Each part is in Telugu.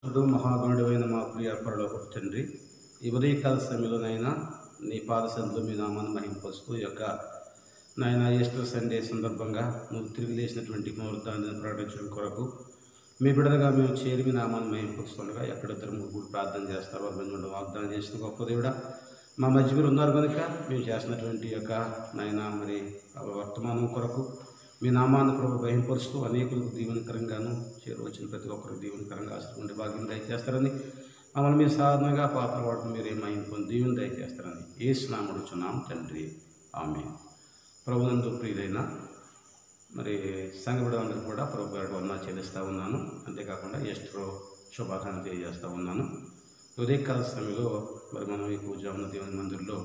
మహాగణుడైన మా ప్రియ పరలోకపు తండ్రి, ఈ ఉదయకాల సమయంలోనైనా నీ పాదసందులో మీ నామాన్ని మహింపరుస్తూ యొక్క నాయన ఈస్టర్ సండే సందర్భంగా నువ్వు తిరిగి లేచినటువంటి పునరుద్ధాన్ని ప్రకటించడం కొరకు మీ బిడ్డలుగా మేము చేరి మీ నామాన్ని మహింపరుస్తుండగా ఎక్కడిద్దరు ముగ్గురు ప్రార్థన చేస్తారు వారు వాగ్దానం చేసిన గొప్ప దేవుడా, మా మధ్య మీరు ఉన్నారు కనుక మేము చేసినటువంటి యొక్క నాయన మరి వర్తమానం కొరకు మీ నామాన్ని ప్రభు మహింపరుస్తూ అనేకులకు దీవెనకరంగాను చేరువచ్చిన ప్రతి ఒక్కరికి దీవెనకరంగా ఆశ్రమండి భాగ్యం దయచేస్తారని మమ్మల్ని మీరు సాధారణంగా పాత్ర వాడుతూ మీరే మహింపొంది దీవెన దయచేస్తారని యేసు నామమున అడుగుచున్నాం తండ్రి, ఆమేన్. ప్రభునందు ప్రియులైన మరి సంఘ బిడ్డలందరూ కూడా ప్రభు గారి వందనాలు చెల్లిస్తూ ఉన్నాను. అంతేకాకుండా ఈస్టర్ శుభాకాంక్షలు తెలియజేస్తూ ఉన్నాను. ఉదయకాల సమయంలో మరి మనం ఈ పూజామున దేవుని మందిరంలో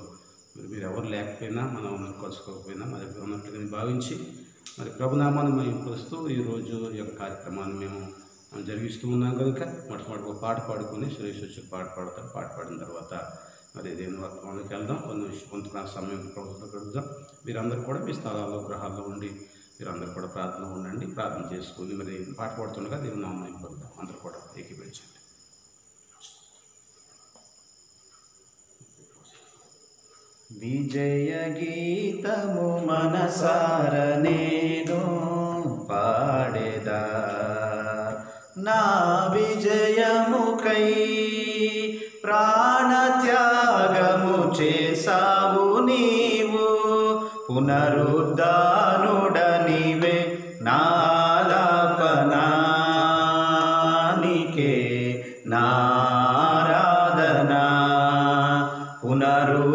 మీరు ఎవరు లేకపోయినా మనం కలుసుకోకపోయినా మా దగ్గర ఉన్నట్లుగా భావించి మరి ప్రభునామాన్ని మహింపరుస్తూ ఈరోజు ఈ యొక్క కార్యక్రమాన్ని మేము జరిగిస్తూ ఉన్నాం కనుక మొట్టమొదటి ఒక పాట పాడుకొని సురేష్ వచ్చి పాట పాడతారు. పాట పాడిన తర్వాత మరి దేవుని వర్తమానంలోకి వెళ్దాం. కొంత సమయం ప్రభుత్వం గడుపుదాం. మీరందరూ కూడా మీ స్థలాల్లో గృహాల్లో ఉండి మీరందరూ కూడా ప్రార్థన ఉండండి. ప్రార్థన చేసుకుని మరి పాట పాడుతుండగా దేవుని నామం మహింపరుద్దాం. అందరూ కూడా ఏకీభవించండి. విజయ గీతము మనసార నేను పాడేదా, నా విజయముకై ప్రాణత్యాగము చేసావు నీవు, పునరుద్ధానుడనివే నాలాపనానికే నారాధనా, పునరుద్ధానుడనివే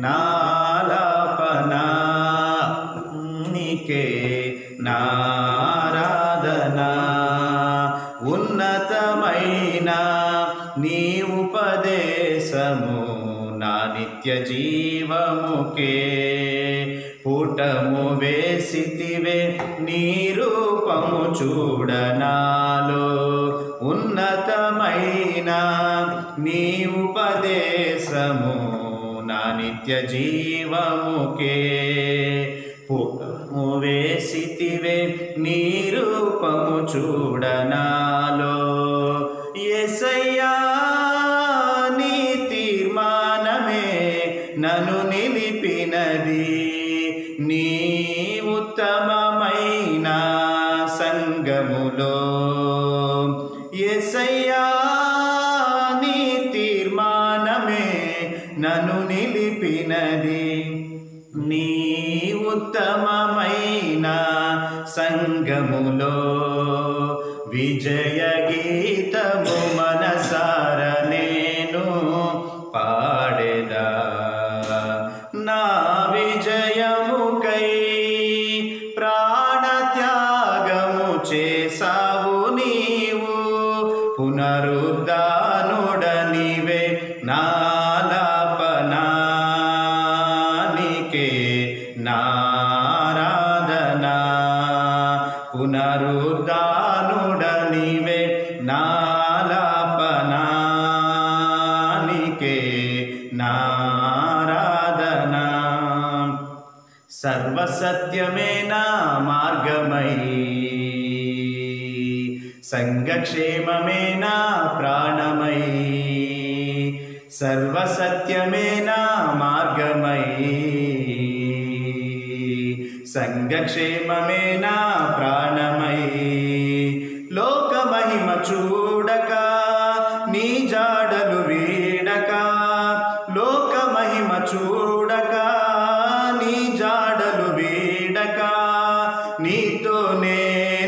నాలాపనానికే నారాధనా. ఉన్నతమైన నీ ఉపదేశము నా నిత్య జీవముకే, పుటము వేసితివే నీ రూపము చూడనాలో. ఉన్నతమైన నీ ఉపదేశము నా నిత్య జీవముకే, పుటము వేసితివే నీ రూపము చూడనాలో. యేసయ్యా నీ తీర్మానమే నన్ను నిలిపినది, నీ ఉత్తమమైన సంగములో. యేసయ్యా నీ తీర్మానమే నన్ను నిలిపినది, నీ ఉత్తమమైన సంగములో. విజయ గీతము మనసార నేను పాడేదా, నా విజయముకై ప్రాణత్యాగము చేసావు నీవు, పునరుద్ధానుడనివే నాలాపనానికే నారాధనా, పునరుద్ధానుడనివే నాలాపనానికే నారాధనా. సర్వసత్యమే నా మార్గమై, సంఘక్షేమమే నా ప్రాణమై. సర్వసత్యమే నా మార్గమై, సంఘక్షేమమే నా ప్రాణమై. లోక మహిమ చూడక నీ జాడలు వీడక, లోక మహిమ చూడక నీ జాడలు వీడక, నీతోనే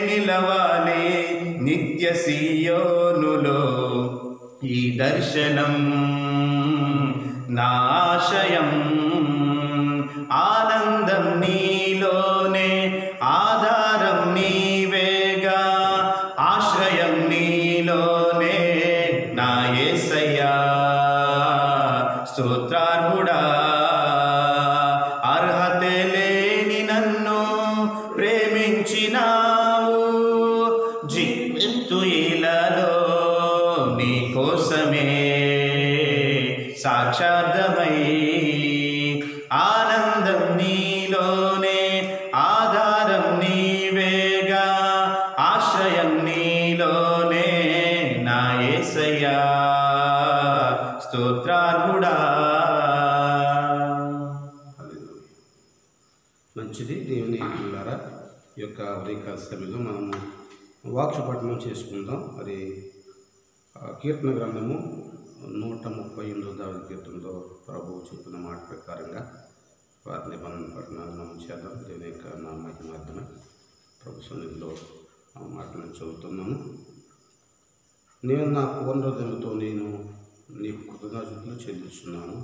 నిలవాలి నిత్య సీయోనులో. ఈ దర్శనం నా ఆశయం, ఆనందం నీలోనే, ఆధారం నీవేగా, ఆశ్రయం నీలోనే. నా యేసయ్యా స్తోత్రార్హుడా, అర్హతే లేని నన్ను ప్రేమించినావు. జీవింతు ఇలాలో నీ కోసమే సాక్షార్థమై, ఆనందం నీలోనే, ఆధారం నీవేగా, ఆశ్రయం నీలో యేసయ్యా స్తోత్రార్హుడా. హల్లెలూయా. మంచిది దేవుని పిల్లారా, ఈ యొక్క ఉదయకాల సమయంలో మనము వాక్య పఠనం చేసుకుందాం. మరి కీర్తన గ్రంథము 138వ కీర్తనలో ప్రభువు చెప్పిన మాట ప్రకారంగా వారి నిబంధన పఠనాలు మనం చేద్దాం. దేవుని యొక్క నా మహిమార్థమే ప్రభు సన్నిధిలో ఆ మాటలను చదువుతున్నాను. నేను నా పూర్ణ హృదయంతో నేను నీకు కృతజ్ఞతలు చెల్లిస్తున్నాను.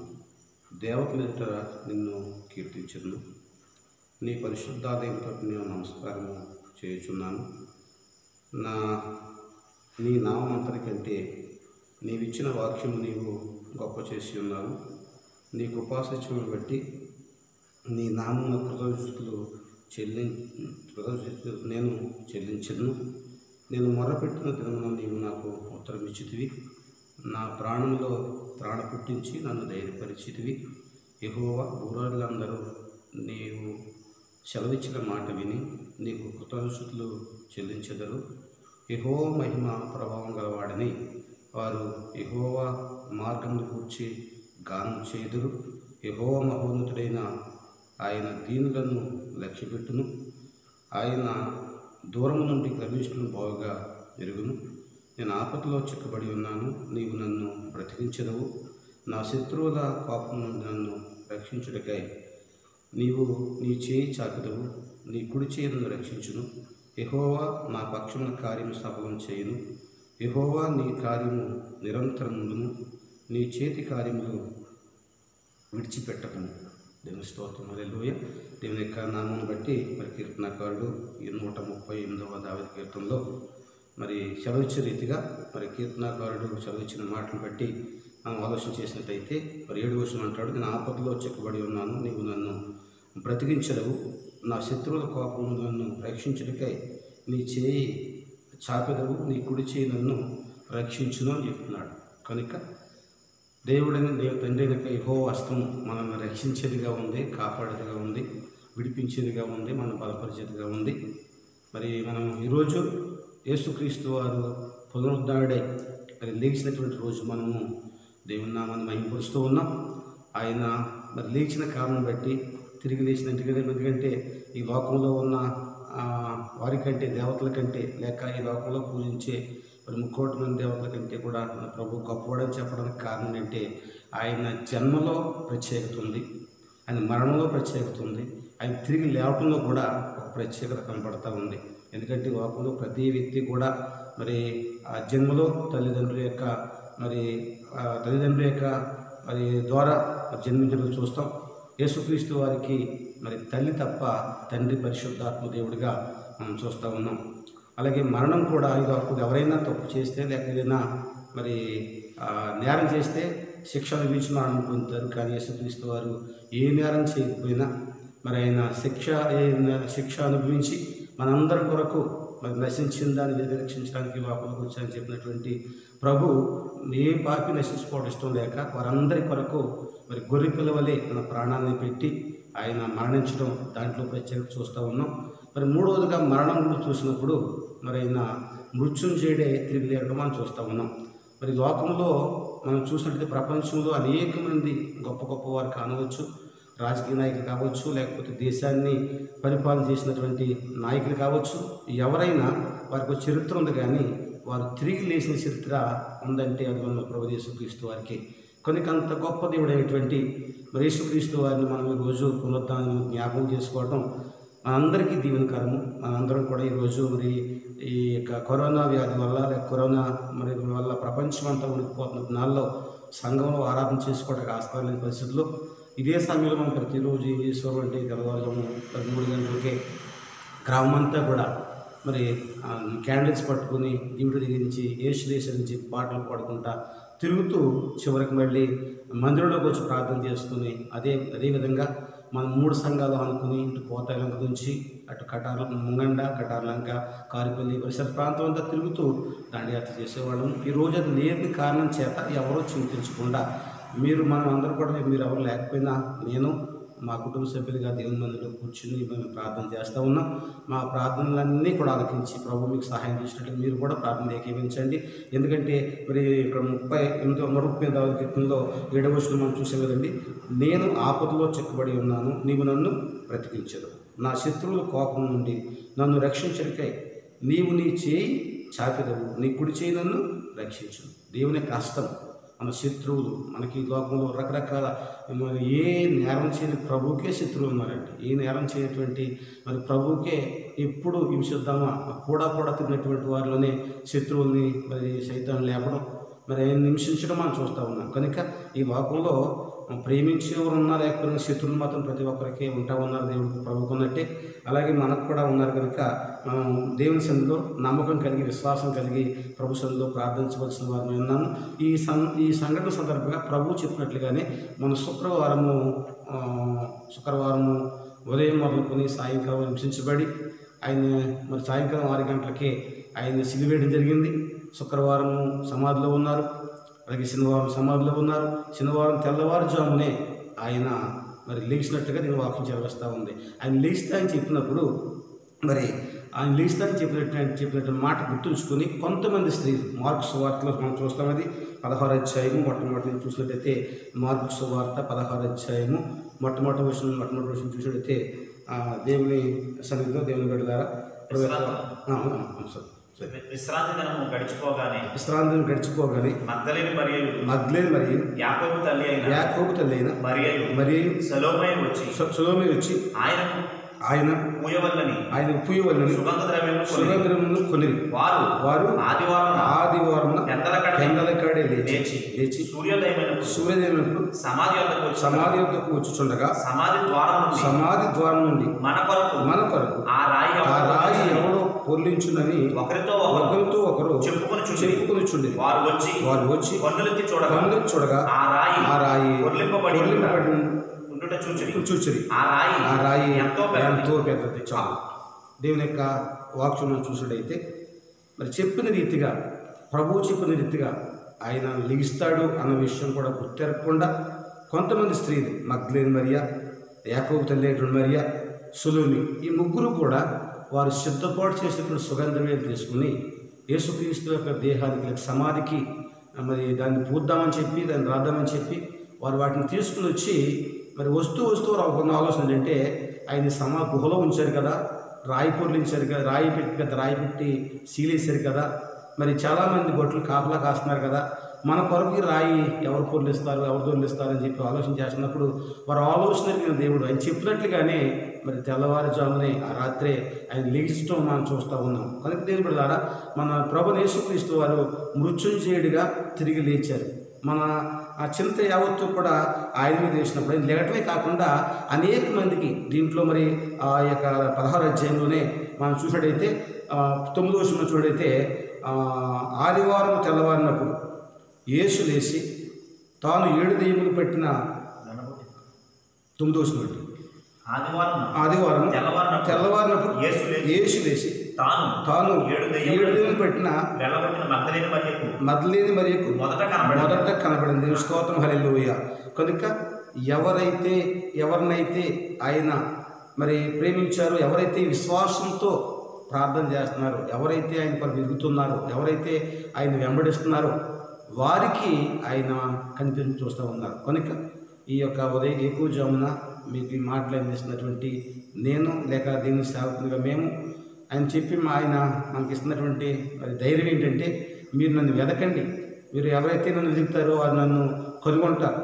దేవతల ఎదుట నిన్ను కీర్తించను. నీ పరిశుద్ధాలయంతో నేను నమస్కారము చేయుచున్నాను. నీ నామంతటి కంటే నీవిచ్చిన వాక్యము నీవు గొప్ప చేసి ఉన్నావు. నీ కృపాసత్యమును బట్టి నీ నామమున కృతజ్ఞతలు నేను చెల్లించను. నేను మొర్రపెట్టిన దినమున నీవు నాకు ఉత్తరం ఇచ్చితివి. నా ప్రాణంలో ప్రాణ పుట్టించి నన్ను ధైర్యపరిచితివి. యెహోవా, భూరాజులందరూ నీవు సెలవిచ్చిన మాట విని నీకు కృతజ్ఞతలు చెల్లించెదరు. యెహోవా మహిమ ప్రభావం గలవాడని వారు యెహోవా మార్గమును గూర్చి గానం చేయుదురు. యెహోవా మహోన్నతుడైన ఆయన దీనులను లక్ష్యపెట్టును. ఆయన దూరము నుండి గర్విష్ఠులను బాగుగా ఎరుగును. నేను ఆపదలో చిక్కబడి ఉన్నాను. నీవు నన్ను బ్రతికించెదవు. నా శత్రువుల కోపం నుండి నన్ను రక్షించుటకై నీవు నీ చేయి చాకుదవు. నీ కుడి చేయి నన్ను రక్షించును. యెహోవా నా పక్షమున కార్యము సఫలం చేయును. యెహోవా నీ కార్యము నిరంతరముండును. నీ చేతి కార్యములు విడిచిపెట్టకును. దేవుని స్తోత్రం. హల్లెలూయా. దేవుని యొక్క నామమును బట్టి మరి కీర్తనకారుడు ఈ 138వ దావీదు కీర్తనలో మరి సెలవిచ్చే రీతిగా మరి కీర్తనకారుడు సెలవిచ్చిన మాటలు బట్టి మనం ఆలోచన చేసినట్టయితే మరి 7వ వచనం అంటాడు, నేను ఆపదలో చిక్కబడి ఉన్నాను. నీవు నన్ను బ్రతికించడవు. నా శత్రువుల కోపం నన్ను రక్షించుటకై నీ చేయి చాపెదవు. నీ కుడి చేయి నన్ను రక్షించును అని చెప్తున్నాడు. కనుక దేవుడైన తండ్రి అయిన యెహోవా హస్తం మనల్ని రక్షించేదిగా ఉంది, కాపాడేదిగా ఉంది, విడిపించేదిగా ఉంది, మనం బలపరిచేదిగా ఉంది. మరి మనం ఈరోజు యేసుక్రీస్తు వారు పునరుద్ధరణుడై మరి లేచినటువంటి రోజు మనము దేవుని నామాన్ని మహిమపరుస్తూ ఉన్నాం. ఆయన మరి లేచిన కారణం బట్టి తిరిగి ఎందుకంటే ఈ లోకంలో ఉన్న వారికంటే దేవతల కంటే లేక ఈ లోకంలో పూజించే మరి 3 కోట్ల మంది దేవతల కంటే కూడా మన ప్రభు గొప్పవాడని చెప్పడానికి కారణం ఏంటంటే ఆయన జన్మలో ప్రత్యేకత ఉంది, ఆయన మరణంలో ప్రత్యేకత ఉంది, ఆయన తిరిగి లేవటంలో కూడా ఒక ప్రత్యేకత కనపడతా ఉంది. ఎందుకంటే ఈ లోకంలో ప్రతి వ్యక్తి కూడా మరి ఆ జన్మలో తల్లిదండ్రుల యొక్క మరి ద్వారా జన్మించడం చూస్తాం. యేసుక్రీస్తు వారికి మరి తల్లి తప్ప తండ్రి పరిశుద్ధాత్మ దేవుడిగా మనం చూస్తూ ఉన్నాం. అలాగే మరణం కూడా ఎవరైనా తప్పు చేస్తే లేక ఏదైనా మరి నేరం చేస్తే శిక్ష అనుభవించి మరణం పొందుతారు. కానీ యేసుక్రీస్తు వారు ఏ నేరం చేయకపోయినా మరి ఆయన శిక్ష అనుభవించి మనందరి కొరకు మరి నశించిన దాన్ని రక్షించడానికి లోపలికి వచ్చారని చెప్పినటువంటి ప్రభు ఏ పాపి నశించుకోవడం ఇష్టం లేక వారందరి కొరకు మరి గొర్రె పిల్లవలే తన ప్రాణాన్ని పెట్టి ఆయన మరణించడం దాంట్లో ప్రత్యేకత చూస్తూ ఉన్నాం. మరి 3వదిగా మరణం గురించి చూసినప్పుడు మరి ఆయన మృత్యుంజయుడే తిరిగి లేవడం మనం చూస్తూ ఉన్నాం. మరి లోకంలో మనం చూసినట్లయితే ప్రపంచంలో అనేక మంది గొప్ప గొప్ప వారు కానవచ్చు, రాజకీయ నాయకులు కావచ్చు, లేకపోతే దేశాన్ని పరిపాలన చేసినటువంటి నాయకులు కావచ్చు, ఎవరైనా వారికి చరిత్ర ఉంది. కానీ వారు తిరిగి లేచిన చరిత్ర ఉందంటే అది మన ప్రభు యేసుక్రీస్తు వారికి. కనుక అంత గొప్ప దేవుడైనటువంటి మరి యేసుక్రీస్తు వారిని మనం ఈరోజు పునరుద్ధానం జ్ఞాపకం చేసుకోవటం మనందరికీ దీవెనకరము. మనందరం కూడా ఈరోజు మరి ఈ యొక్క కరోనా వ్యాధి వల్ల లేక కరోనా మరి వల్ల ప్రపంచం అంతా ఉడికిపోతున్న దినాల్లో సంఘంలో ఆరాధన చేసుకోవడానికి ఆస్కారం లేని పరిస్థితుల్లో ఇదే సమయంలో మనం ప్రతిరోజు ఏం చేసేవారు అంటే తెల్లవారుజాము 3 గంటలకే గ్రామం అంతా కూడా మరి క్యాండిల్స్ పట్టుకుని దేవుడి దగ్గర నుంచి యేసుదేశం నుంచి పాటలు పాడుకుంటా తిరుగుతూ చివరికి మళ్ళీ మందిరంలోకి వచ్చి ప్రార్థన చేసుకుని అదేవిధంగా మనం 3 సంఘాలు అనుకుని ఇటు పోతాయిలంక నుంచి అటు ముంగండ, కటార్లంక, కారిపల్లి పరిసర ప్రాంతం అంతా తిరుగుతూ దండయాత్ర చేసేవాళ్ళం. ఈరోజు అది లేని కారణం చేత ఎవరో చింతించకుండా మనం అందరూ కూడా మీరు ఎవరు లేకపోయినా నేను మా కుటుంబ సభ్యులుగా దేవుని మందిలో కూర్చుని మేము ప్రార్థన చేస్తూ ఉన్నాం. మా ప్రార్థనలన్నీ కూడా ఆలకించి ప్రభు మీకు సహాయం చేసినట్లు మీరు కూడా ప్రార్థన ఏకీవించండి. ఎందుకంటే మరి ఇక్కడ 38వ కీర్తనలో 7వ వచనం మనం చూసే కదండి, నేను ఆపదలో చిక్కుబడి ఉన్నాను, నీవు నన్ను బ్రతికించదు. నా శత్రువుల కోపం నుండి నన్ను రక్షించడికై నీవు నీ చేయి చాపెదవు, నీ కుడి చేయి నన్ను రక్షించు. దేవుని కష్టం మన శత్రువులు, మనకి ఈ లోకంలో రకరకాల మరి ఏ నేరం చేయని ప్రభువుకే శత్రువులు ఉన్నారండి. ఏ నేరం చేయనటువంటి మరి ప్రభువుకే ఎప్పుడు హింసిద్దామా కూడా తిన్నటువంటి వారిలోనే శత్రువుల్ని మరి సైతాన్ని లేపడం, మరి ఆయన హింసించడం మనం చూస్తూ ఉన్నాం. కనుక ఈ లోకంలో ప్రేమించేవారు ఉన్నా లేకపోతే శత్రువులు మాత్రం ప్రతి ఒక్కరికి ఉంటా ఉన్నారు దేవుడికి ప్రభుకున్నట్టే. అలాగే మనకు కూడా ఉన్నారు. కనుక మనం దేవుని సన్నిధిలో నమ్మకం కలిగి విశ్వాసం కలిగి ప్రభు సన్నిధిలో ప్రార్థించవలసిన వారిని ఉన్నాను. ఈ సంఘటన సందర్భంగా ప్రభు చెప్పినట్లుగానే మన శుక్రవారము ఉదయం మొదలుకొని సాయంకాలం హింసించబడి ఆయన మరి సాయంకాలం 6 గంటలకే ఆయన సిలివేయడం జరిగింది. శుక్రవారం సమాధిలో ఉన్నారు, అలాగే శనివారం సమాధిలో ఉన్నారు. శనివారం తెల్లవారుజామునే ఆయన మరి లేచినట్టుగా నేను వాక్యం చదివిస్తూ ఉంది. ఆయన లేచితే అని చెప్పినప్పుడు మరి ఆయన లేచితే అని చెప్పినట్టు మాట గుర్తుంచుకొని కొంతమంది స్త్రీలు మార్కు సువార్తలో మనం చూస్తాం. అది 16వ అధ్యాయము మొట్టమొదటి చూసినట్టయితే మార్కు సువార్త 16వ అధ్యాయము మొట్టమొదటి విషయం చూసినట్టయితే దేవుని సన్నిధిలో దేవుని బిడ్డలారా విశ్రాంతి దినము గడిచిపోగానే మగ్దలేని మరియు యాకోబు తల్లి అయిన మరియు సలోమే వచ్చి ఆయన పూయవల్లని సుగంధ ద్రవ్యములను కొనిరి. వారు ఆదివారం పెందలకాడే లేచి సూర్యోదయమైనప్పుడు సమాధి వద్దకు వచ్చుచుండగా సమాధి ద్వారం నుండి మన కొరకు ఆ రాయి ఎవరో పొర్లించునని ఒకరితో ఒకరు చెప్పుకొని చుండి వారు వచ్చి కన్నులెత్తి చూడగా ఆ రాయి పొర్లింపబడి చూచిరి. ఆ రాయి ఎంతో పెద్దది. చాలు. దేవుని యొక్క వాక్యం చూసినట్టయితే మరి చెప్పిన రీతిగా ప్రభువు చెప్పిన రీతిగా ఆయన లెగిస్తాడు అన్న విషయం కూడా గుర్తెరగకుండా కొంతమంది స్త్రీలు మగ్దలేని మరియా, యాకోబు తల్లి అయినటువంటి మరియా, సలోమి ఈ ముగ్గురు కూడా వారు సిద్ధపాటు చేసినటువంటి సుగంధమేలు తీసుకుని యేసుక్రీస్తు యొక్క దేహానికి సమాధికి మరి దాన్ని పూద్దామని చెప్పి దాన్ని రాద్దామని చెప్పి వారు వాటిని తీసుకుని వచ్చి మరి వస్తూ ఒక ఆలోచన ఏంటంటే ఆయన గుహలో ఉంచారు కదా, రాయి పొర్లించారు కదా, రాయి పెట్టి సీలేశారు కదా, మరి చాలామంది బొట్లు కాపలా కాస్తున్నారు కదా, మన కొరకు రాయి ఎవరు పొర్లిస్తారు ఎవరు దొర్లిస్తారు అని చెప్పి ఆలోచన చేస్తున్నప్పుడు వారు ఆలోచన దేవుడు ఆయన చెప్పినట్లుగానే మరి తెల్లవారుజామునే ఆ రాత్రే ఆయన లేచడం మనం చూస్తూ ఉన్నాం. కనుక దేవుని బిడ్డలారా, మన ప్రభువు యేసుక్రీస్తు వారు మృత్యుంజయుడిగా తిరిగి లేచారు. మన ఆ చింత యావత్తు కూడా ఆయన మీద వేసినప్పుడు ఆయన లేగటమే కాకుండా అనేక మందికి దీంట్లో మరి ఆ యొక్క 16వ అధ్యాయంలోనే మనం చూసినట్టయితే 9వ వచనం చూడైతే ఆదివారం తెల్లవారినప్పుడు యేసు లేచి తాను 7 దెయ్యములు పట్టిన 9వ వచనం అండి. ఆదివారం తెల్లవారినప్పుడు యేసు లేచి తాను 7 దెయ్యములు పట్టిన మగ్దలేని మరియకు మొదట కనబడింది. స్తోత్రం హల్లెలూయా. కనుక ఎవరినైతే ఆయన మరి ప్రేమించారో, ఎవరైతే విశ్వాసంతో ప్రార్థన చేస్తున్నారో, ఎవరైతే ఆయన కొరకు వెతుకుతున్నారో, ఎవరైతే ఆయన వెంబడిస్తున్నారో వారికి ఆయన కనిపించి చూస్తూ ఉన్నారు. కనుక ఈ యొక్క ఉదయం ఎక్కువజామున మీకు ఈ మాటలు అందిస్తున్నటువంటి నేను లేక దేవుని సేవకునిగా మేము ఆయన చెప్పి ఆయన మనకి ఇస్తున్నటువంటి మరి ధైర్యం ఏంటంటే, మీరు నన్ను వెదకండి, మీరు ఎవరైతే నన్ను వెతుకుతారో వారు నన్ను కనుగొంటారు,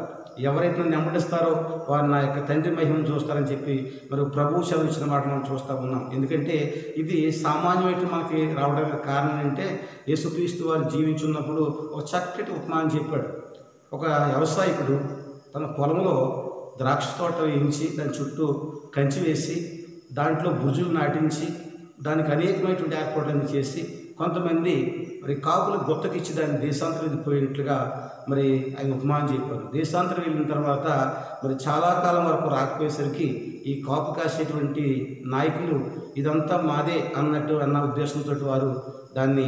ఎవరైతే నన్ను వెంబడిస్తారో వారు నా యొక్క తండ్రి మహిమను చూస్తారని చెప్పి మరి ప్రభువు చదివించిన మాట మనం చూస్తూ ఉన్నాం. ఎందుకంటే ఇది సామాన్యమైన మనకి రావడానికి కారణం ఏంటంటే, యేసుక్రీస్తు వారు జీవించున్నప్పుడు ఒక చక్కటి ఉపమానం చెప్పాడు. ఒక వ్యవసాయకుడు తన పొలంలో ద్రాక్ష తోట వేయించి దాని చుట్టూ కంచి వేసి దాంట్లో బురుజులు నాటించి దానికి అనేకమైనటువంటి ఏర్పాట్లన్నీ చేసి కొంతమంది మరి కాపులకు గుత్తకిచ్చి దాన్ని దేశాంతరం వెళ్ళిపోయినట్లుగా మరి ఆయన ఉపమానం చెప్పారు. దేశాంతరం వెళ్ళిన తర్వాత మరి చాలా కాలం వరకు రాకపోయేసరికి ఈ కాపు కాసేటువంటి నాయకులు ఇదంతా మాదే అన్న ఉద్దేశంతో వారు దాన్ని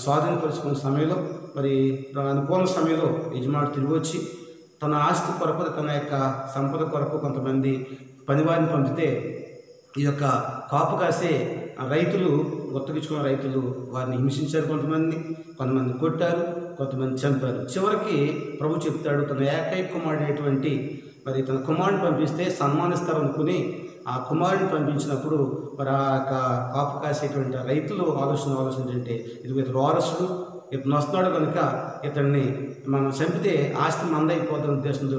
స్వాధీనపరుచుకున్న సమయంలో మరి అనుకోని సమయంలో యజమానుడు తిరిగి వచ్చి తన ఆస్తి కొరకు, తన యొక్క సంపద కొరకు కొంతమంది పనివారిని పంపితే ఈ యొక్క కాపు కాసే రైతులు, గుర్తుకిచ్చుకున్న రైతులు వారిని హింసించారు. కొంతమంది కొట్టారు, కొంతమంది చంపారు. చివరికి ప్రభు చెప్తాడు, తన ఏకైక కుమారుడైనటువంటి మరి తన కుమారుని పంపిస్తే సన్మానిస్తారు అనుకుని ఆ కుమారుని పంపించినప్పుడు మరి ఆ యొక్క కాపు కాసేటువంటి రైతులు ఆలోచన ఏంటంటే, ఇతడు వారసుడు, ఇతను వస్తున్నాడు కనుక ఇతన్ని మనం చంపితే ఆస్తి మందైపోతున్న ఉద్దేశంతో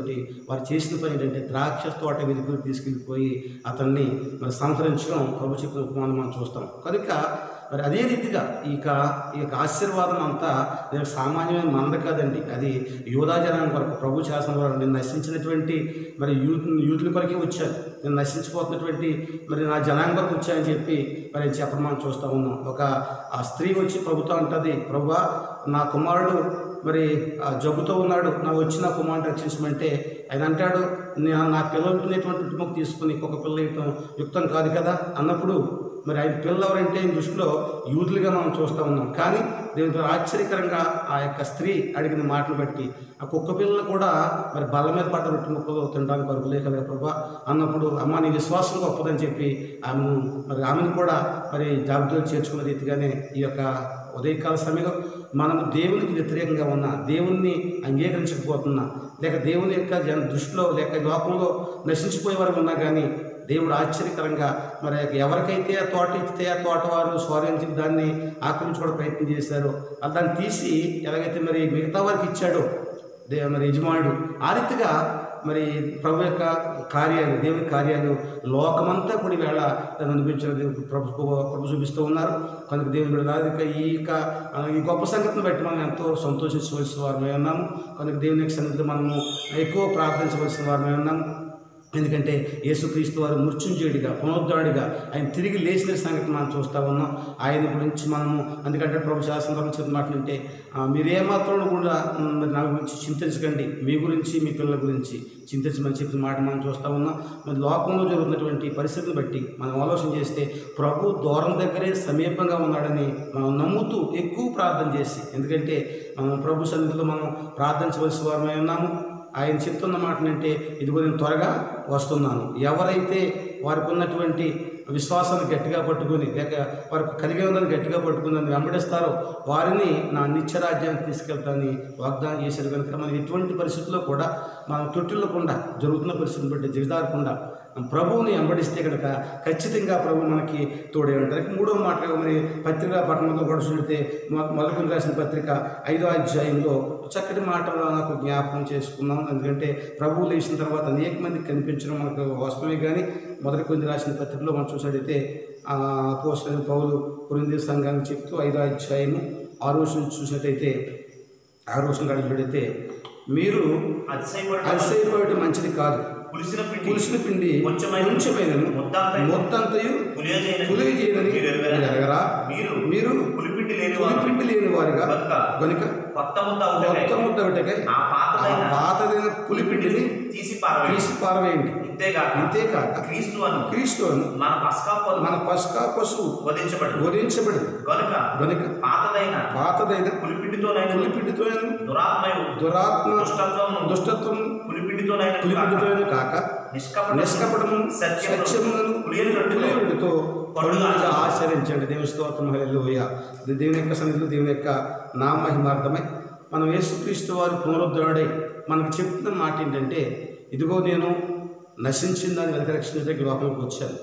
వారు చేసిన పని ఏంటంటే ద్రాక్ష తోట వెలుగులు తీసుకెళ్ళిపోయి అతన్ని మరి సంహరించడం ప్రభు చెప్పిన ఉపమానం మనం చూస్తాం. కనుక మరి అదే రీతిగా ఈ యొక్క ఆశీర్వాదం అంతా సామాన్యమైన మంద కాదండి, అది యూదా జనాంగం కొరకు ప్రభు చేసిన వారు. నేను నశించినటువంటి మరి యూతుల కొరకే వచ్చాను, నేను నశించిపోతున్నటువంటి మరి నా జనాంగం కొరకు వచ్చాయని చెప్పి మరి చెప్పడం మనం చూస్తూ ఉన్నాం. ఆ స్త్రీ వచ్చి ప్రభుతో అంటుంది, ప్రభువా నా కుమారుడు మరి జబ్బుతో ఉన్నాడు, నా కుమారుడు రక్షించమంటే ఆయన అంటాడు, నా పిల్లలునేటువంటి కుటుంబం తీసుకుని ఇంకొక పిల్ల ఇవ్వటం యుక్తం కాదు కదా అన్నప్పుడు మరి ఆయన పిల్లలు ఎవరంటే దృష్టిలో యూదులుగా మనం చూస్తూ ఉన్నాం. కానీ దేవుని ఆశ్చర్యకరంగా ఆ యొక్క స్త్రీ అడిగిన మాటలు బట్టి ఆ కుక్క పిల్లలు కూడా మరి బల్ల మీద పడ్డ రొట్టె ముక్కలు తినడానికి వరకులే కదా ప్రభా అన్నప్పుడు, అమ్మ నీ విశ్వాసం గొప్పదని చెప్పి ఆమెను కూడా మరి జాబితాలో చేర్చుకున్న రీతిగానే ఈ యొక్క ఉదయకాల సమయంలో మనము దేవునికి వ్యతిరేకంగా ఉన్నా, దేవుణ్ణి అంగీకరించకపోతున్నా, లేక దేవుని యొక్క దృష్టిలో లేక లోకంలో నశించిపోయే వరకు ఉన్నా కానీ దేవుడు ఆశ్చర్యకరంగా మరి ఎవరికైతే ఆ తోట ఇస్తే ఆ తోట వారు స్వాధీనించి దాన్ని ఆక్రమించుకోవడం ప్రయత్నం చేశారో దాన్ని తీసి ఎలాగైతే మరి మిగతా వారికి ఇచ్చాడో మరి యజమానుడు, ఆ రీతిగా మరి ప్రభు యొక్క కార్యాలు, దేవుని కార్యాలు లోకమంతా కూడా వేళ అనిపించిన ప్రభు చూపిస్తూ ఉన్నారు. కనుక దేవుని బిడ్డలారా ఈ గొప్ప సంగతిని బట్టి మనం ఎంతో సంతోషించవలసిన వారమై ఉన్నాము. కనుక దేవుని యొక్క సన్నిధిలో మనము ఎక్కువ ప్రార్థించవలసిన వారమై ఉన్నాము. ఎందుకంటే యేసుక్రీస్తు వారు మృత్యుంజయుడిగా, పునరుద్ధరుడిగా ఆయన తిరిగి లేచిన సంగతి మనం చూస్తూ ఉన్నాం. ఆయన గురించి మనము, ఎందుకంటే ప్రభు శాసనం చెప్పిన మాట అంటే, మీరు ఏమాత్రం కూడా నా గురించి చింతించకండి, మీ గురించి మీ పిల్లల గురించి చింతించమని చెప్పిన మాట మనం చూస్తూ ఉన్నాం. మరి లోకంలో జరుగుతున్నటువంటి పరిస్థితిని బట్టి మనం ఆలోచన చేస్తే ప్రభు దూరం దగ్గరే సమీపంగా ఉన్నాడని మనం నమ్ముతూ ఎక్కువ ప్రార్థన చేసి, ఎందుకంటే మనం ప్రభు సన్నిధిలో మనం ప్రార్థించవలసిన వారమై ఉన్నాము. ఆయన చెప్తున్న మాటనంటే, ఇదిగో నేను త్వరగా వస్తున్నాను. ఎవరైతే వారికి ఉన్నటువంటి విశ్వాసాన్ని గట్టిగా పట్టుకుని లేక వారికి కలిగి ఉందని గట్టిగా పట్టుకుని నన్ను వెంబడిస్తారో వారిని నా నిత్యరాజ్యానికి తీసుకెళ్తానని వాగ్దానం చేశారు. కనుక మనం ఎటువంటి పరిస్థితుల్లో కూడా మనం తొట్టిల్లకుండా, జరుగుతున్న పరిస్థితిని బట్టి దిగజారకుండా ప్రభువుని వెంబడిస్తే కనుక ఖచ్చితంగా ప్రభు మనకి తోడే ఉంటారు. మూడవ మాట మరి పత్రికా పట్టణంలో కూడా చూడితే మొదటి రాసిన పత్రిక 5వ అధ్యాయంలో చక్కటి మాట నాకు జ్ఞాపకం చేసుకున్నాం. ఎందుకంటే ప్రభువు లేచిన తర్వాత అనేక మందికి కనిపించడం మనకు వాస్తవమే. కానీ మొదటి కొరింథీ రాసిన పత్రికలో మనం చూసినట్టయితే అపోస్తలుడైన పౌలు కొరింథీ సంఘానికి చెప్తూ 5వ అధ్యాయము 6వ వచనం చూసినట్టయితే 6వ వచనం చూసినట్టయితే, మీరు అతిశయపడటం మంచిది కాదు, పులిసిన పిండి కొంచెమైనను మొత్తంతయు పులియజేయనని ఎరగరా, మీరు పులిపిండి లేని వారుగా కనుక కొత్త ముద్ద ఒకటికై పాతదైన పులిపిండిని తీసి పారవేయండి. ఇంతేకాక క్రీస్తు మన పస్కా పశువు వధించబడి గనుక పాతదైన పులిపిండితో దురాత్మ దుష్టత్వం పులిపిండితో కాక నిష్కపటము సత్యములను పులియనుడితో పడుగా ఆచరించండి. దేవుని స్తోత్రం, హల్లెలూయా. దేవుని యొక్క సన్నిధిలో దేవుని యొక్క నామహిమార్థమై మనం యేసుక్రీస్తు వారు పునరుద్ధరుడై మనకు చెప్తున్న మాట ఏంటంటే, ఇదిగో నేను నశించిందని వెనక రక్షించడానికి లోకంలోకి వచ్చాను.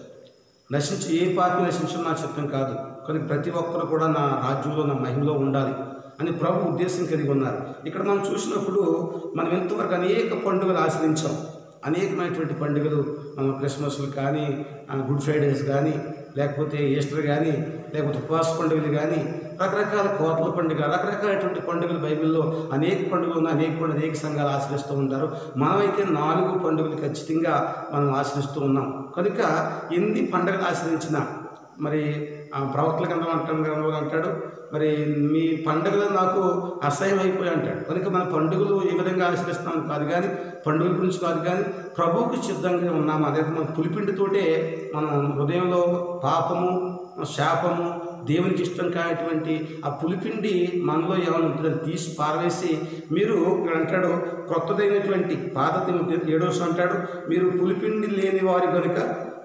ఏ పాపి నశించడం నా చిత్తం కాదు, కానీ ప్రతి ఒక్కరు కూడా నా రాజ్యంలో, నా మహిమలో ఉండాలి అని ప్రభు ఉద్దేశం కలిగి ఉన్నారు. ఇక్కడ మనం చూసినప్పుడు మనం ఎంతవరకు అనేక పండుగలు ఆచరించాం. అనేకమైనటువంటి పండుగలు, క్రిస్మస్లు కానీ, గుడ్ ఫ్రైడేస్ కానీ, లేకపోతే ఈస్టర్ కానీ, లేకపోతే ఉపవాస పండుగలు కానీ, రకరకాల కోతల పండుగ, రకరకాలైనటువంటి పండుగలు బైబిల్లో అనేక పండుగలు ఉన్నాయి. అనేక సంఘాలు ఆచరిస్తూ ఉంటారు. మనమైతే 4 పండుగలు ఖచ్చితంగా మనం ఆచరిస్తూ ఉన్నాం. కనుక ఎన్ని పండుగలు ఆచరించినా మరి ప్రవక్తల గ్రంథంలో అంటాడు, మరి మీ పండుగలు నాకు అసహ్యం అయిపోయి అంటాడు. కనుక మన పండుగలు ఏ విధంగా ఆచరిస్తాం కాదు కానీ, పండుగల గురించి కాదు కానీ ప్రభువుకి సిద్ధంగా ఉన్నాము. అదే మన పులిపిండితోటే మనం హృదయంలో పాపము, శాపము, దేవునికి ఇష్టం కానటువంటి ఆ పులిపిండి మనలో ఏమైనా ఉంటుందని తీసి పారవేసి మీరు ఇక్కడ అంటాడు క్రొత్తదైనటువంటి పాతది 7వ అంటాడు మీరు పులిపిండి లేని వారి కనుక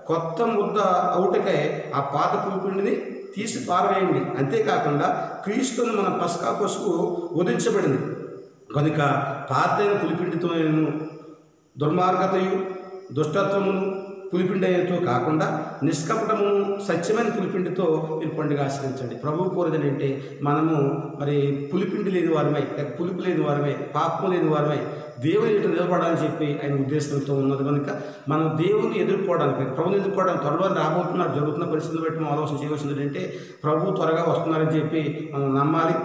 కొత్త ముద్ద అవుటకై ఆ పాత పులిపిండిని తీసి పారవేయండి. అంతేకాకుండా క్రీస్తుని మన పస్కా పసుపు వధించబడింది కనుక పాతైన పులిపిండితో దుర్మార్గతయు దుష్టత్వమును పులిపిండితో కాకుండా నిష్కపటము సత్యమైన పులిపిండితో మీరు పండుగ ఆచరించండి. ప్రభువు కోరేది ఏంటంటే మనము మరి పులిపిండి లేని వారమై పులుపు లేని వారమై పాపం లేని వారమై దేవుని ఎదుట నిలబడాలని చెప్పి ఆయన ఉద్దేశంతో ఉన్నది కనుక మనం దేవుని ఎదుర్కోవడానికి ప్రభుని ఎదుర్కోవడానికి త్వరలో రాబోతున్నారు. జరుగుతున్న పరిస్థితులు బట్టి మనం ఆలోచన చేయవలసింది ఏంటంటే ప్రభు త్వరగా వస్తున్నారని చెప్పి మనం నమ్మాలి.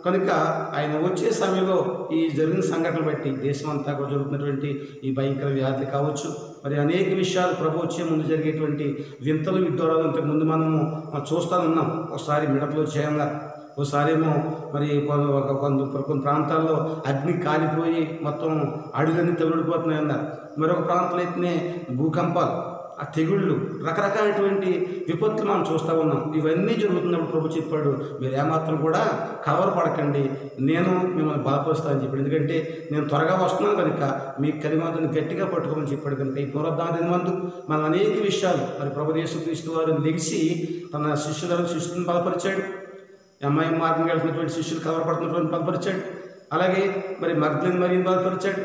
కనుక ఆయన వచ్చే సమయంలో ఈ జరిగిన సంఘటనలు బట్టి దేశమంతా కూడా జరుగుతున్నటువంటి ఈ భయంకర వ్యాధులు కావచ్చు, మరి అనేక విషయాలు ప్రభు వచ్చే ముందు జరిగేటువంటి వింతలు విడ్డూరాలు ఇంతకుముందు మనము చూస్తూ ఉన్నాం. ఒకసారి మిడతలు చేయంగా, ఒకసారి ఏమో మరి కొన్ని ప్రాంతాల్లో అగ్ని కాలిపోయి మొత్తం అడుగులన్నీ తగులుడిపోతున్నాయి అన్నారు. మరొక ప్రాంతంలో అయితేనే భూకంపాలు, ఆ తెగుళ్ళు, రకరకాలైనటువంటి విపత్తులు మనం చూస్తూ ఉన్నాం. ఇవన్నీ జరుగుతున్నప్పుడు ప్రభు చెప్పాడు మీరు ఏమాత్రం కూడా కలవరపడకండి, నేను మిమ్మల్ని బలపరుస్తానని చెప్పాడు. ఎందుకంటే నేను త్వరగా వస్తున్నాను కనుక మీ కలిమందుని గట్టిగా పట్టుకోమని చెప్పాడు. కనుక ఈ పునరుద్ధాన మందు మనం అనేక విషయాలు మరి ప్రభు యేసుక్రీస్తు వారు లెగిసి తన శిష్యులను బలపరిచాడు. అమ్మాయి మార్గం వెళ్తున్నటువంటి శిష్యులు కలవరపడుతున్నటువంటి బలపరిచాడు. అలాగే మరి మగ్దలేని మరియను బలపరిచాడు.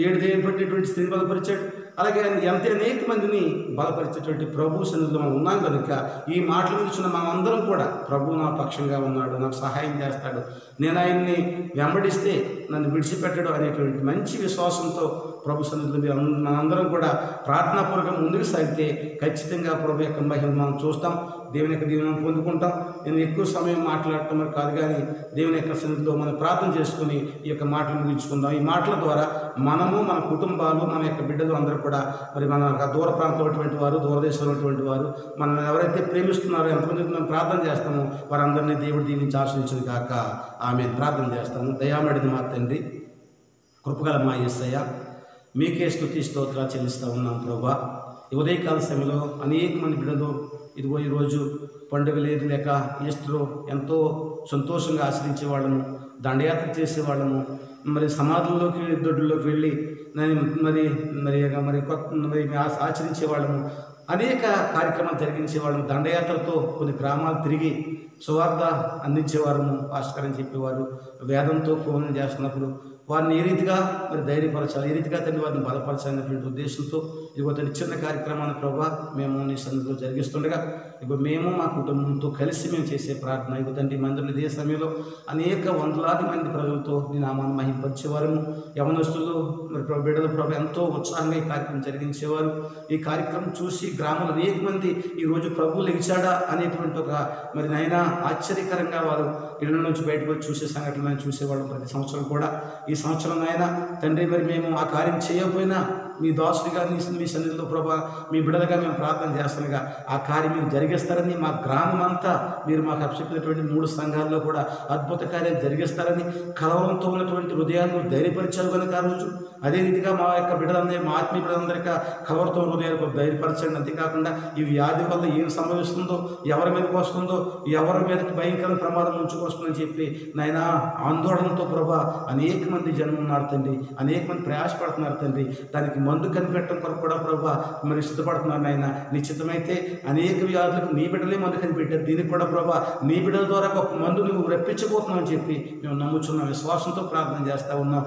7 దేహాలు పట్టినటువంటి స్త్రీని బలపరిచాడు. అలాగే అనేక మందిని బలపరిచేటువంటి ప్రభు సన్నిధిలో మనం ఉన్నాం కనుక ఈ మాటలు వినిచిన మనందరం కూడా ప్రభు నా పక్షంగా ఉన్నాడు, నాకు సహాయం చేస్తాడు, నేను ఆయన్ని వెంబడిస్తే నన్ను విడిచిపెట్టడు అనేటువంటి మంచి విశ్వాసంతో ప్రభు సన్నిధిలో మనందరం కూడా ప్రార్థనాపూర్వకంగా ముందుకు సాగితే ఖచ్చితంగా ప్రభు యొక్క మహిమ మనం చూస్తాం, దేవుని యొక్క దీవెనను పొందుకుంటాం. నేను ఎక్కువ సమయం మాట్లాడటం మరి కాదు, కానీ దేవుని యొక్క సన్నిధిలో మనం ప్రార్థన చేసుకుని ఈ యొక్క మాటలు ముగించుకుందాం. ఈ మాటల ద్వారా మనము, మన కుటుంబాలు, మన యొక్క బిడ్డలు అందరూ కూడా మరి మన దూర ప్రాంతంలో వారు, దూరదేశంలో ఉన్నటువంటి వారు, మనం ఎవరైతే ప్రేమిస్తున్నారో ఎంతమంది మనం ప్రార్థన చేస్తామో వారందరినీ దేవుడు దీవించి ఆశ్రయించింది కాక ఆమె ప్రార్థన చేస్తాము. దయామడిది మా తండ్రి, కృపగల మా యేసయ్య, మీకే స్తుతి స్తోత్రాలు చెల్లిస్తూ ఉన్నాం ప్రభా. ఈ ఉదయకాల సమయంలో అనేక మంది బిడ్డలు ఇదిగో ఈరోజు పండుగ లేదు లేక ఈస్టర్ ఎంతో సంతోషంగా ఆచరించే వాళ్ళము, దండయాత్ర చేసేవాళ్ళము, మరి సమాధుల్లోకి దొడ్డుల్లోకి వెళ్ళి మరి మరి మరి మరి ఆచరించేవాళ్ళము, అనేక కార్యక్రమాలు జరిగించేవాళ్ళము, దండయాత్రతో కొన్ని గ్రామాలు తిరిగి సువార్త అందించేవారము. పాస్టర్ అని చెప్పేవారు వేదంతో ఫోన్ చేస్తున్నప్పుడు వారిని ఏ రీతిగా మరి ధైర్యపరచాలి, ఏ రీతిగా తండ్రి వారిని బలపరచాలనేటువంటి ఉద్దేశంతో ఇదిగో తండ్రి చిన్న కార్యక్రమాన్ని ప్రభావ మేము నీ సన్నిధిలో జరిగిస్తుండగా ఇదిగో మేము మా కుటుంబంతో కలిసి మేము చేసే ప్రార్థన ఇదిగో తండ్రి మందిరంలో ఇదే సమయంలో అనేక వందలాది మంది ప్రజలతో నీ నామాన్ని మహింపరిచేవారము, యవనస్తులు మరి బిడ్డలు ప్రభు ఎంతో ఉత్సాహంగా ఈ కార్యక్రమం జరిగించేవారు. ఈ కార్యక్రమం చూసి గ్రామంలో అనేక మంది ఈరోజు ప్రభు లెగిచాడా అనేటువంటి ఒక మరి నైనా ఆశ్చర్యకరంగా వారు ఇళ్ళ నుంచి బయటకు వచ్చి చూసే సంఘటనలను చూసేవాళ్ళం. ప్రతి సంవత్సరం కూడా ఈ సంవత్సరం అయినా తండ్రి మరి మేము ఆ కార్యం చేయకపోయినా మీ దాసుడిగా మీ సన్నిధిలో ప్రభా మీ బిడ్డలుగా మేము ప్రార్థన చేస్తుండగా ఆ కార్యం మీరు జరిగిస్తారని, మా గ్రామం అంతా మీరు మాకు అప్పచెప్పినటువంటి 3 సంఘాల్లో కూడా అద్భుత కార్యాలు జరిగిస్తారని కలవరంతో ఉన్నటువంటి హృదయాన్ని ధైర్యపరిచారు కనుక ఆ రోజు అదే రీతిగా మా యొక్క బిడ్డలందరూ, మా ఆత్మీయ బిడ్డలందరికీ కలవరతో హృదయాలకు ధైర్యపరచండి. అంతేకాకుండా ఈ వ్యాధి వల్ల ఏం సంభవిస్తుందో, ఎవరి మీదకి వస్తుందో, ఎవరి మీదకి భయంకర ప్రమాదం ఉంచుకొస్తుందని చెప్పి నాయన ఆందోళనతో ప్రభా అనేక మంది జనం ఉన్నారు తండ్రి, అనేక మంది ప్రయాసపడుతున్నారు తండ్రి. దానికి మందు కనిపెట్టడం కొరకు కూడా ప్రభా మరి సిద్ధపడుతున్నారు నాయన. నిశ్చితమైతే అనేక వ్యాధులకు నీ బిడ్డలే మందు కనిపెట్టారు, దీనికి కూడా ప్రభా నీ బిడ్డల ద్వారా ఒక మందు నువ్వు రప్పించబోతున్నావు అని చెప్పి మేము నమ్ముచున్నాం, విశ్వాసంతో ప్రార్థన చేస్తూ ఉన్నాం.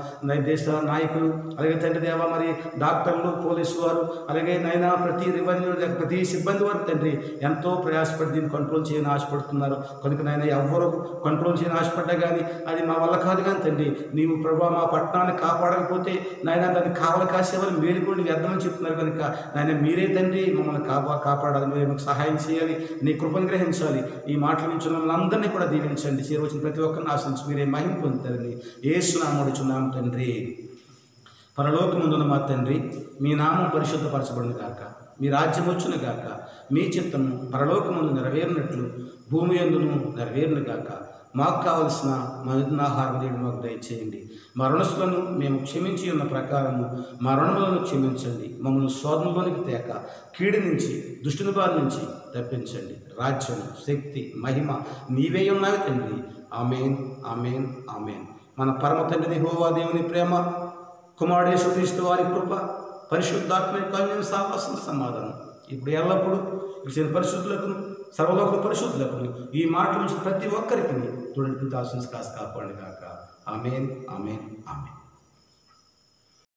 దేశ నాయకులు, అలాగే తండ్రి దేవ మరి డాక్టర్లు, పోలీసు వారు, అలాగే నైనా ప్రతి రెవెన్యూ ప్రతి సిబ్బంది వారు తండ్రి ఎంతో ప్రయాసపడి దీన్ని కంట్రోల్ చేయని ఆశపడుతున్నారు కనుక నాయన ఎవరు కంట్రోల్ చేయని ఆశపడ్డా కానీ అది మా వల్ల కాదు. కానీ తండ్రి నీవు ప్రభా మా పట్టణాన్ని కాపాడకపోతే నాయన దాన్ని కావలి కాసేవాళ్ళు మేలుకొని వ్యర్థమని చెప్తున్నారు కనుక నాయన మీరే తండ్రి మమ్మల్ని కాపాడాలి, మీరు మాకు సహాయం చేయాలి, నీ కృపను గ్రహించాలి. ఈ మాటలు నుంచి మమ్మల్ని అందరినీ కూడా దీవించండి, చేరవచ్చిన ప్రతి ఒక్కరిని ఆశించి మీరే మహిమ పొందుతారని యేసు నామమున తండ్రి. పరలోకమందున్న మా తండ్రి, మీ నామం పరిశుద్ధపరచబడును గాక, మీ రాజ్యం వచ్చును గాక, మీ చిత్తము పరలోకమందు నెరవేరినట్లు భూమి యందును నెరవేరును గాక. మాకు కావలసిన ఆహారం నేడు మాకు దయచేయండి, మా రుణస్తులను మేము క్షమించి ఉన్న ప్రకారము మా రుణములను క్షమించండి, మమ్మల్ని శోధనలోనికి తేక కీడి నుంచి దుష్టుని బారి నుంచి తెప్పించండి. రాజ్యం, శక్తి, మహిమ నీవే ఉన్నావు తండ్రి. ఆమేన్, ఆమేన్, ఆమేన్. మన పరమ తండ్రి యెహోవా దేవుని ప్రేమ, కుమారుడు యేసుక్రీస్తు వారి కృప, పరిశుద్ధాత్మ యొక్క సావాసం, సమాధానం ఇప్పుడు ఎల్లప్పుడూ ఇచ్చిన పరిశుద్ధులకు, సర్వలోక పరిశుద్ధులకు ఈ మాటలు ప్రతి ఒక్కరికి తోడు దాల్సిన కాసు కాపాడు కాక. ఆమేన్, ఆమేన్, ఆమేన్.